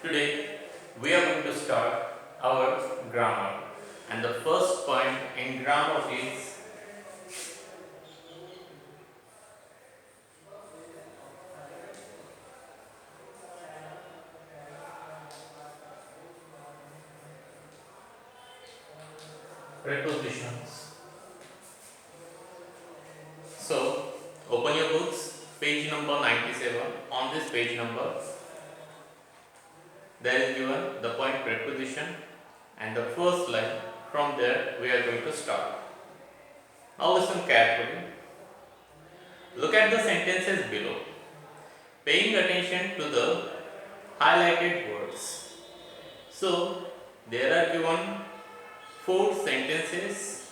Today we are going to start our grammar, and the first point in grammar is prepositions. So open your books, page number 97. On this page number there is given the point preposition and the first line. From there we are going to start. Now listen carefully. Look at the sentences below, paying attention to the highlighted words. So there are given four sentences,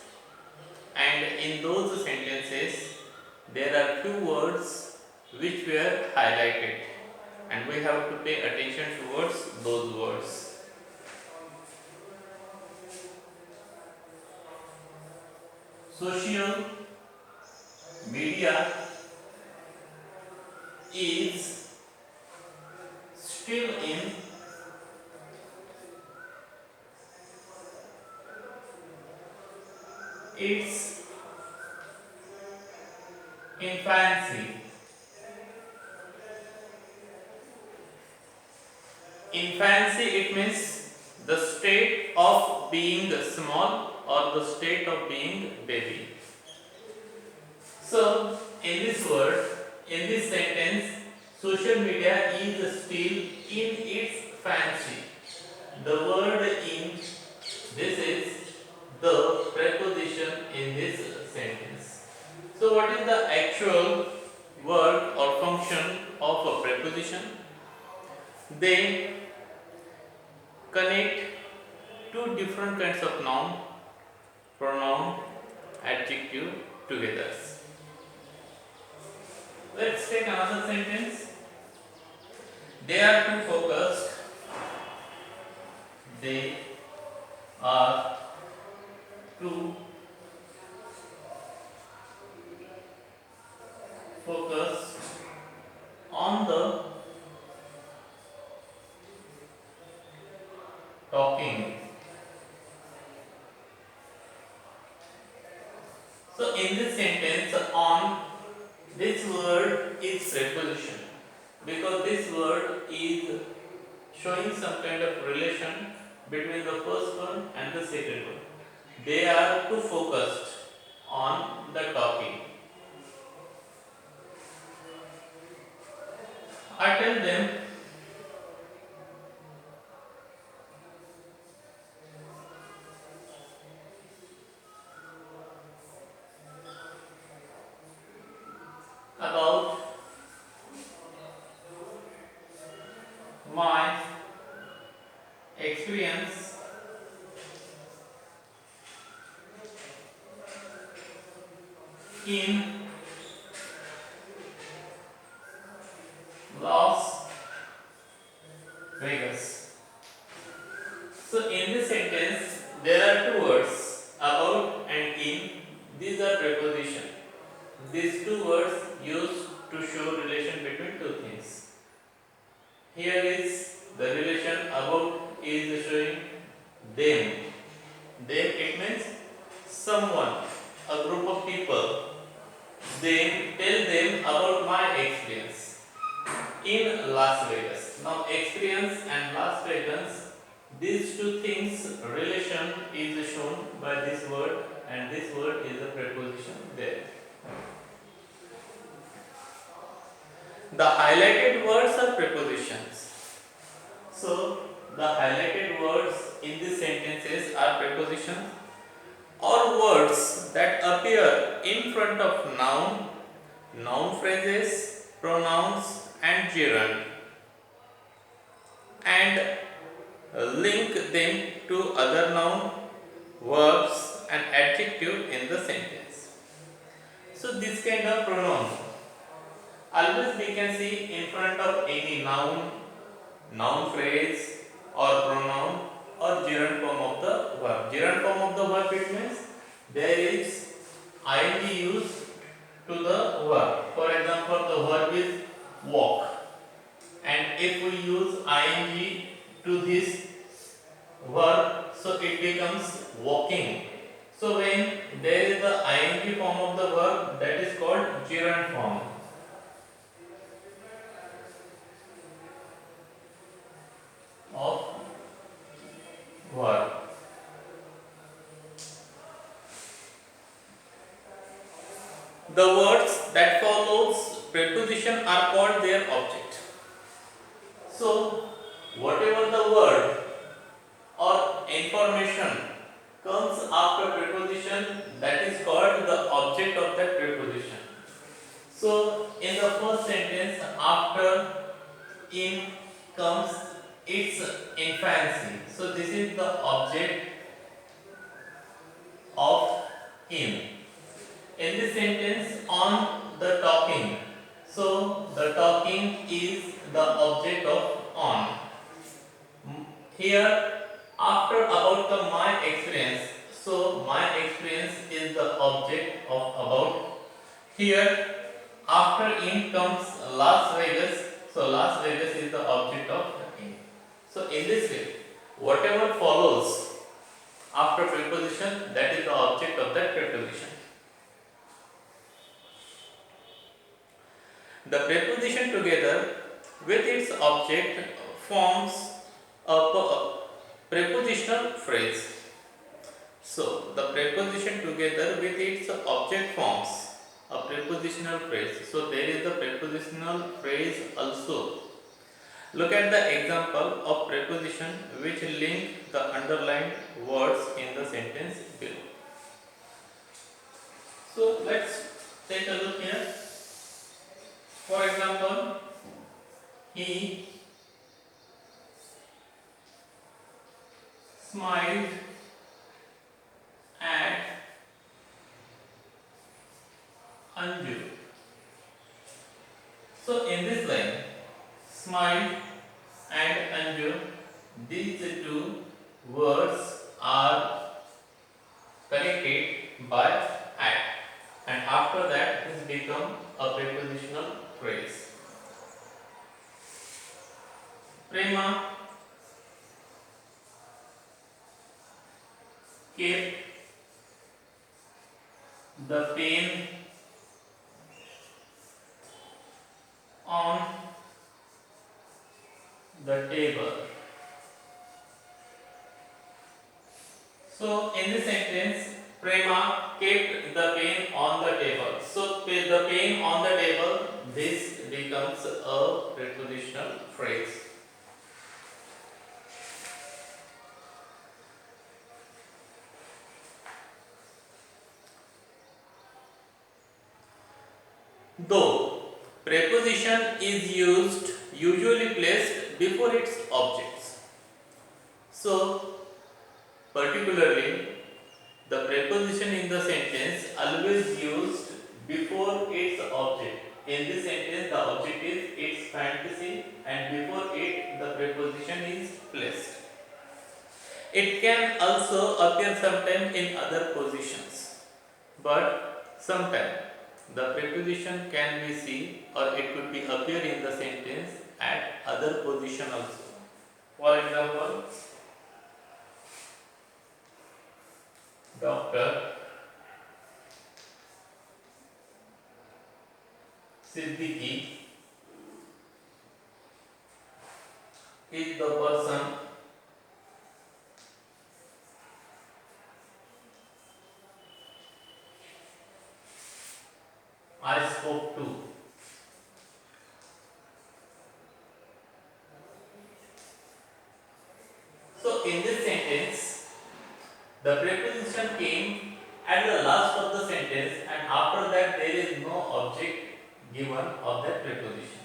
and in those sentences there are two words which were highlighted, and we have to pay attention towards those words. Social media is still in its infancy. Infancy, it means the state of being small or the state of being baby. So, in this word, in this sentence, social media is still in its fancy. The word in, this is the preposition in this sentence. So, what is the actual word or function of a preposition? They connect two different kinds of noun, pronoun, adjective together. Let's take another sentence. They are too focused. They are too focused on the talking. So in this sentence, on, this word is preposition, because this word is showing some kind of relation between the first one and the second one. They are too focused on the talking. I tell them about my experience in Las Vegas. So in this sentence there are two words, about and in. These are preposition. These two words used to show relation between two things. Here is the relation about is showing them. Them, it means someone, a group of people. Then tell them about my experience in Las Vegas. Now experience and Las Vegas, these two things relation is shown by this word, and this word is a preposition there. The highlighted words are prepositions. So the highlighted words in these sentences are prepositions or words that appear in front of noun, noun phrases, pronouns and gerund, and link them to other noun, verbs and adjective in the sentence. So this kind of pronoun always we can see in front of any noun, noun phrase or pronoun or gerund form of the verb. Gerund form of the verb, it means there is ing used to the verb. For example, the verb is walk, and if we use ing to this verb, so it becomes walking. So when there is the ing form of the verb, that is called gerund form of verb. The words that follows preposition are called their object. So whatever the word or information comes after preposition, that is called the object of that preposition. So in the first sentence, after in comes its infancy. So this is the object of in. In this sentence, on the talking. So the talking is the object of on. Here, after about the my experience. So my experience is the object of about. Here, after in comes Las Vegas. So Las Vegas is the object of in. So in this way, whatever follows after preposition, that is the object of that preposition. The preposition together with its object forms a prepositional phrase. So the preposition together with its object forms a prepositional phrase. So there is the prepositional phrase also. Look at the example of preposition which link the underlined words in the sentence below. So let's take a look here. For example, he smiled at Anju. So in this line, smile and Anju, these two words are connected by at, and after that this become a prepositional phrase. Prema kept the pen on the table. So in this sentence, Prema kept the pen on the table. So the pen on the table, this becomes a prepositional phrase. Though preposition is usually placed before its objects. So particularly the preposition in the sentence always used before its object. In this sentence the object is its fantasy and before it the preposition is placed. It can also appear sometime in other positions, but sometimes the preposition can be seen or it could be appear in the sentence at other position also. For example, Dr. Siddiqui is the person I spoke to. So in this sentence, the preposition came at the last of the sentence and after that there is no object given of that preposition.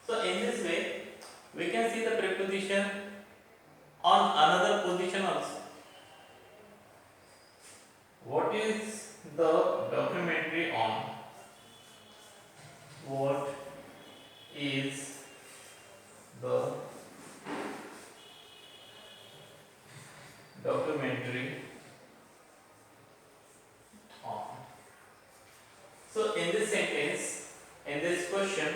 So in this way, we can see the preposition on another position also. What is the documentary on? What is the documentary on? So in this sentence, in this question,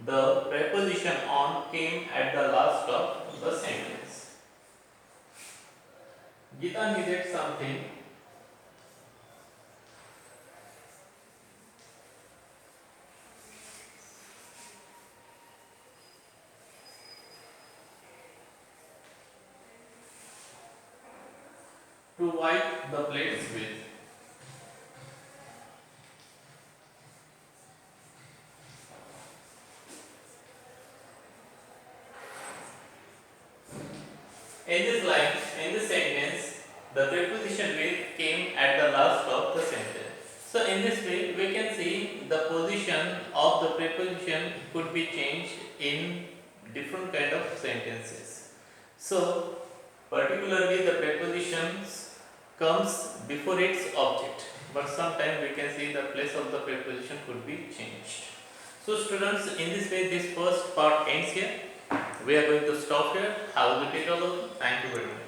the preposition on came at the last of the sentence. Gita needed something. To wipe the plates with. In this line, in this sentence, the preposition with came at the last of the sentence. So in this way, we can see the position of the preposition could be changed in different kind of sentences. So particularly the prepositions comes before its object, but sometimes we can see the place of the preposition could be changed. So students, in this way this first part ends here. We are going to stop here. Have a good day all of you. Thank you very much.